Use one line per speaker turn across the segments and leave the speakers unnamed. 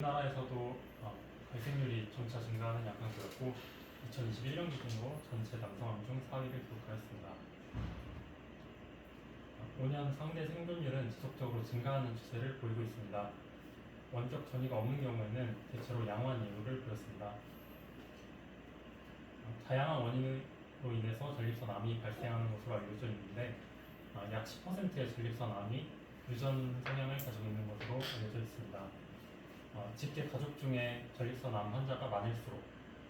우리나라에서도 발생률이 점차 증가하는 양상을 보였고 2021년 기준으로 전체 남성암 중 4위를 기록하였습니다. 5년 상대 생존율은 지속적으로 증가하는 추세를 보이고 있습니다. 원격 전이가 없는 경우에는 대체로 양호한 예후를 보였습니다. 다양한 원인으로 인해서 전립선암이 발생하는 것으로 알려져 있는데 약 10%의 전립선암이 유전 성향을 가지고 있는 것으로 알려져 있습니다. 직계 가족 중에 전립선암 환자가 많을수록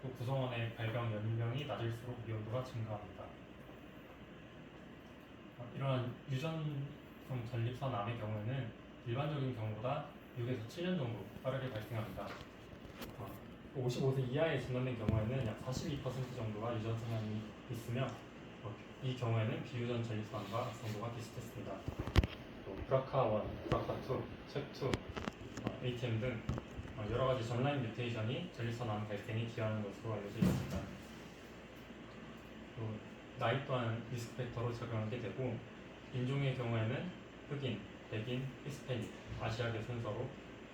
또 구성원의 발병 연령이 낮을수록 위험도가 증가합니다. 이러한 유전성 전립선암의 경우에는 일반적인 경우보다 6에서 7년 정도 빠르게 발생합니다. 55세 이하에 진단된 경우에는 약 42% 정도가 유전 성향이 있으며 이 경우에는 비유전 전립선암과 악성도가 비슷했습니다. 또 브라카1, 브라카2, 챕2, ATM 등 여러 가지 전라인 뮤테이션이 전립선암 발생에 기여하는 것으로 알려져 있습니다. 또 나이 또한 리스크 팩터로 작용하게 되고 인종의 경우에는 흑인, 백인, 히스패닉, 아시아계 순서로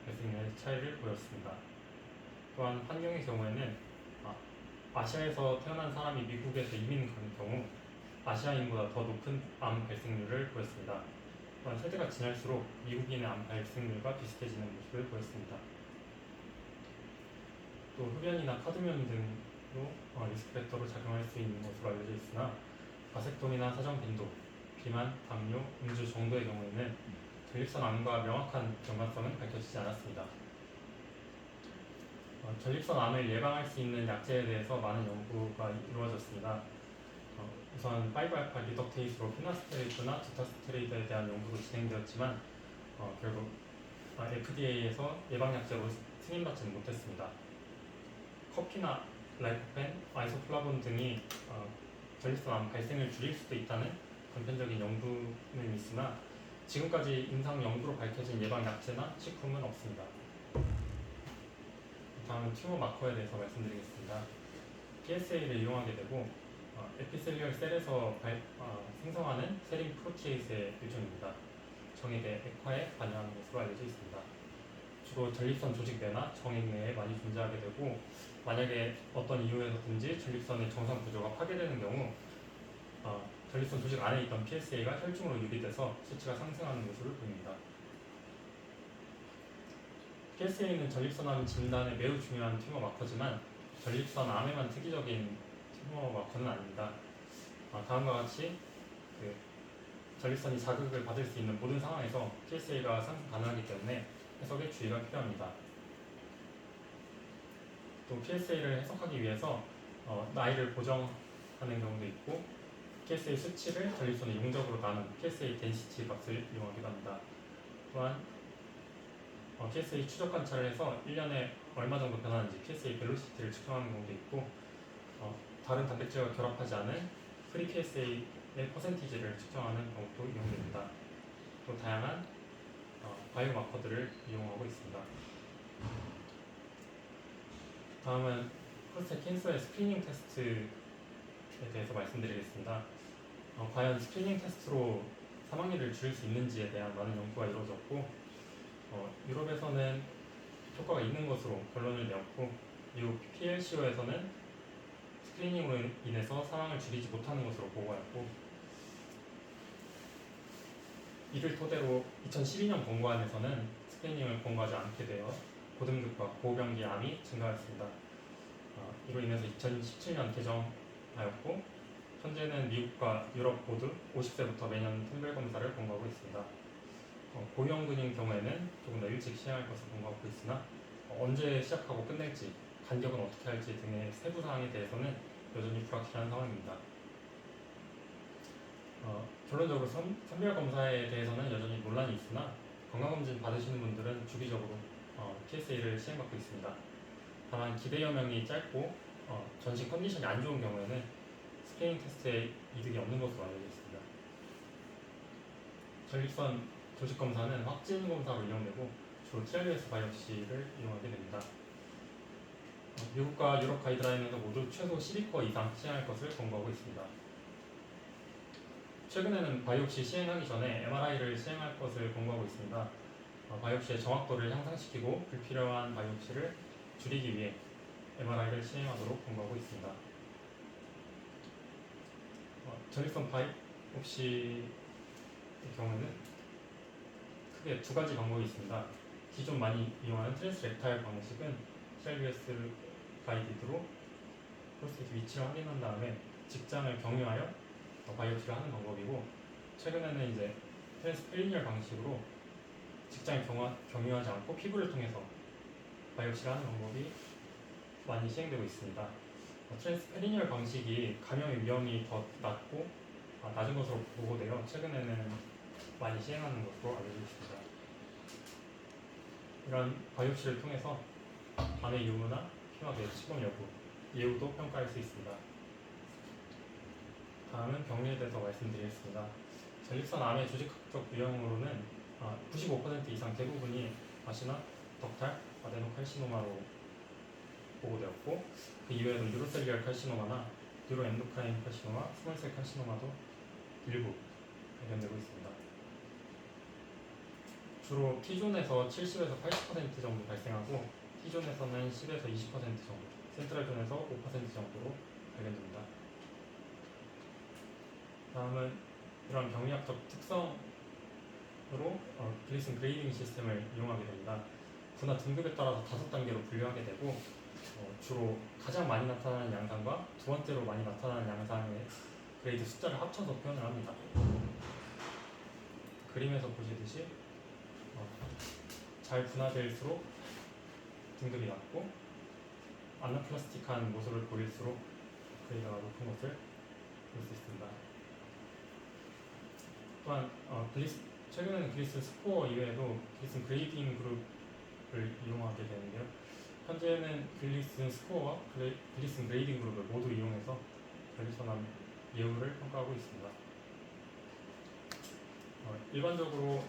발생률의 차이를 보였습니다. 또한 환경의 경우에는 아시아에서 태어난 사람이 미국에서 이민 간 경우 아시아인보다 더 높은 암 발생률을 보였습니다. 또한 세대가 지날수록 미국인의 암 발생률과 비슷해지는 모습을 보였습니다. 또 흡연이나 카드뮴 등도 리스크 팩터로 작용할 수 있는 것으로 알려져 있으나 바섹토미나 사정 빈도, 비만, 당뇨, 음주 정도의 경우에는 전립선암과 명확한 연관성은 밝혀지지 않았습니다. 전립선암을 예방할 수 있는 약제에 대해서 많은 연구가 이루어졌습니다. 우선 5알파 리덕테이스로 피나스테레이트나 두타스테레이드에 대한 연구도 진행되었지만 결국 FDA에서 예방약제로 승인받지는 못했습니다. 커피나 라이코펜, 아이소플라본 등이 전립선암 발생을 줄일 수도 있다는 단편적인 연구는 있으나 지금까지 임상 연구로 밝혀진 예방약제나 식품은 없습니다. 다음은 튜머 마커에 대해서 말씀드리겠습니다. PSA를 이용하게 되고 에피셀리얼 셀에서 생성하는 세린 프로티에이스의 일종입니다. 정액의 액화에 관여하는 것으로 알려져 있습니다. 주로 전립선 조직 내나 정액 내에 많이 존재하게 되고 만약에 어떤 이유에서든지 전립선의 정상 구조가 파괴되는 경우 전립선 조직 안에 있던 PSA가 혈중으로 유리돼서 수치가 상승하는 것으로 보입니다. PSA는 전립선암 진단에 매우 중요한 튜머 마커지만 전립선암에만 특이적인 튜머 마커는 아닙니다. 다음과 같이 전립선이 자극을 받을 수 있는 모든 상황에서 PSA가 상승 가능하기 때문에 해석에 주의가 필요합니다. 또 PSA를 해석하기 위해서 나이를 보정하는 경우도 있고 PSA 수치를 전립선의 용적으로 나눈 PSA 덴시티 값을 이용하기도 합니다. 또한 PSA 추적 관찰을 해서 1년에 얼마 정도 변하는지 PSA 벨로시티를 측정하는 경우도 있고 다른 단백질과 결합하지 않은 프리 PSA의 퍼센티지를 측정하는 방법도 이용됩니다. 또 다양한 바이오마커들을 이용하고 있습니다. 다음은 프로스테이트 캔서의 스크리닝 테스트에 대해서 말씀드리겠습니다. 과연 스크리닝 테스트로 사망률을 줄일 수 있는지에 대한 많은 연구가 이루어졌고 유럽에서는 효과가 있는 것으로 결론을 내었고 미국 PLCO에서는 스크리닝으로 인해서 사망을 줄이지 못하는 것으로 보고하였고 이를 토대로 2012년 권고안에서는 스크리닝을 권고하지 않게 되어 고등급과 고병기 암이 증가했습니다. 이로 인해서 2017년 개정하였고 현재는 미국과 유럽 모두 50세부터 매년 템벨 검사를 권고하고 있습니다. 고위험군인 경우에는 조금 더 일찍 시행할 것을 권고하고 있으나 언제 시작하고 끝낼지, 간격은 어떻게 할지 등의 세부 사항에 대해서는 여전히 불확실한 상황입니다. 결론적으로 선별 검사에 대해서는 여전히 논란이 있으나 건강검진 받으시는 분들은 주기적으로 PSA를 시행받고 있습니다. 다만 기대 여명이 짧고 전신 컨디션이 안 좋은 경우에는 스크리닝 테스트에 이득이 없는 것으로 알려져 있습니다. 전립선 조직 검사는 확진 검사로 이용되고 주로 TRBS 바이옵시를 이용하게 됩니다. 미국과 유럽 가이드라인에서 모두 최소 12코 이상 시행할 것을 권고하고 있습니다. 최근에는 바이옵시 시행하기 전에 MRI를 시행할 것을 권고하고 있습니다. 바이옵시의 정확도를 향상시키고 불필요한 바이옵시를 줄이기 위해 MRI를 시행하도록 권고하고 있습니다. 전립선 바이옵시의 경우에는 크게 두 가지 방법이 있습니다. 기존 많이 이용하는 트랜스렉탈 방식은 CRBS 가이디드로 프로스테이트 위치를 확인한 다음에 직장을 경유하여 바이옵시를 하는 방법이고, 최근에는 이제 트랜스페리니얼 방식으로 직장을 경유하지 않고 피부를 통해서 바이옵시를 하는 방법이 많이 시행되고 있습니다. 트랜스페리니얼 방식이 감염의 위험이 더 낮은 것으로 보고되어 최근에는 많이 시행하는 것으로 알려져 있습니다. 이런 바이옵시를 통해서 암의 유무나 피막의 침범 여부, 예후도 평가할 수 있습니다. 다음은 병리에 대해서 말씀드리겠습니다. 전립선 암의 조직학적 유형으로는 95% 이상 대부분이 아시나, 덕탈, 아데노칼시노마로 보고되었고, 그 이외에도 유로셀리얼 칼시노마나 유로엔도크라인 칼시노마, 스몰셀 칼시노마도 일부 발견되고 있습니다. 주로 T존에서 70에서 80% 정도 발생하고 T존에서는 10에서 20% 정도, 센트럴존에서 5% 정도로 발견됩니다. 다음은 이러한 병리학적 특성으로 글리슨 그레이딩 시스템을 이용하게 됩니다. 분화 등급에 따라서 5단계로 분류하게 되고, 주로 가장 많이 나타나는 양상과 두 번째로 많이 나타나는 양상의 그레이드 숫자를 합쳐서 표현을 합니다. 그림에서 보시듯이 잘 분화될수록 등급이 낮고, 아나플라스틱한 모습을 보일수록 그레이드가 높은 것을 볼 수 있습니다. 또한 최근에는 글리슨 스코어 이외에도 글리슨 그레이딩 그룹을 이용하게 되는데요. 현재는 글리슨 스코어와 글리슨 그레이딩 그룹을 모두 이용해서 전립선암 예후를 평가하고 있습니다. 일반적으로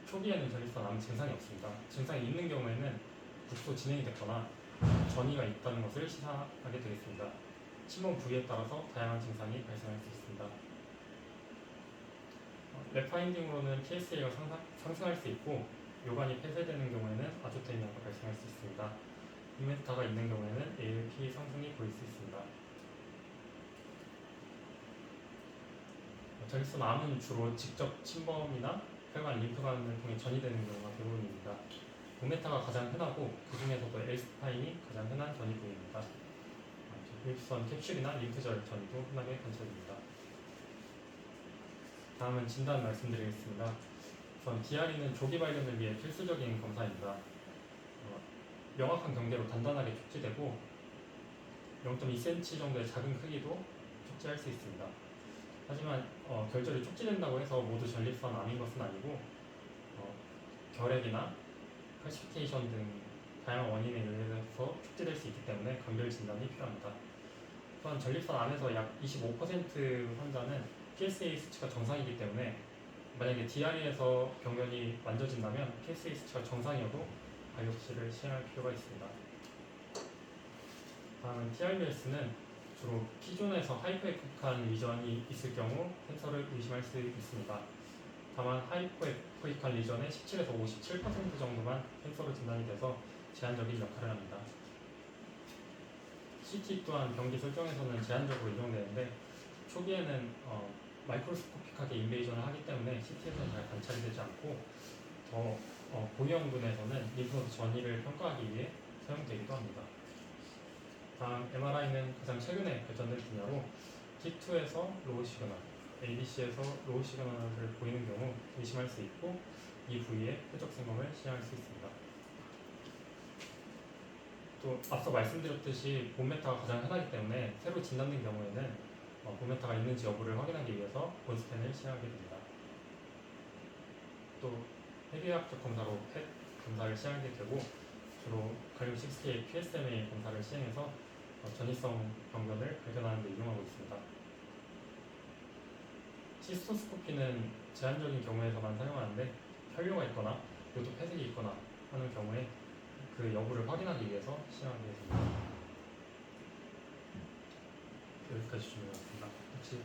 초기에는 전립선 암 증상이 없습니다. 증상이 있는 경우에는 국소 진행이 됐거나 전이가 있다는 것을 시사하게 되겠습니다. 침범 부위에 따라서 다양한 증상이 발생할 수 있습니다. 랩 파인딩으로는 PSA가 상승할 수 있고, 요관이 폐쇄되는 경우에는 아조테미아가 발생할 수 있습니다. 이메타가 있는 경우에는 ALP 상승이 보일 수 있습니다. 전립선 암은 주로 직접 침범이나 혈관, 림프관을 통해 전이되는 경우가 대부분입니다. 오메타가 가장 흔하고 그 중에서도 엘스파인이 가장 흔한 전이 부위입니다. 전립선 캡슐이나 림프절 전이도 흔하게 관찰됩니다. 다음은 진단 말씀드리겠습니다. 우선 DRE는 조기 발견을 위해 필수적인 검사입니다. 명확한 경계로 단단하게 촉지되고 0.2cm 정도의 작은 크기도 촉지할 수 있습니다. 하지만 결절이 촉지된다고 해서 모두 전립선 암인 것은 아니고 결핵이나 칼시피케이션 등 다양한 원인에 의해서 촉지될 수 있기 때문에 감별 진단이 필요합니다. 또한 전립선 암에서 약 25% 환자는 PSA 수치가 정상이기 때문에 만약에 DRE에서 병변이 만져진다면 PSA 수치가 정상이어도 바이옵시를 시행할 필요가 있습니다. 다음은 TRBS는 주로 T존에서 하이포에코익한 리전이 있을 경우 캔서를 의심할 수 있습니다. 다만 하이포에코익한 리전의 17에서 57% 정도만 캔서로 진단이 돼서 제한적인 역할을 합니다. CT 또한 병기 설정에서는 제한적으로 이용되는데 초기에는 마이크로스코픽하게 인베이전을 하기 때문에 CT에서는 잘 관찰이 되지 않고 더 고위험군에서는 림프노드 전이를 평가하기 위해 사용되기도 합니다. 다음 MRI는 가장 최근에 발전된 분야로 T2에서 로우 시그널, ADC에서 로우 시그널을 보이는 경우 의심할 수 있고 이 부위에 표적 생검을 시행할 수 있습니다. 또 앞서 말씀드렸듯이 본메타가 가장 흔하기 때문에 새로 진단된 경우에는 본메타가 있는지 여부를 확인하기 위해서 본스캔을 시행하게 됩니다. 또 해비학적 검사로 펫 검사를 시행하게 되고 주로 갈륨 68 PSMA 검사를 시행해서 전이성 병변을 발견하는 데 이용하고 있습니다. 시스토스코피는 제한적인 경우에서만 사용하는데 혈뇨가 있거나 요도 폐색이 있거나 하는 경우에 그 여부를 확인하기 위해서 시행하게 됩니다. 여기까지 준비해봤습니다. 혹시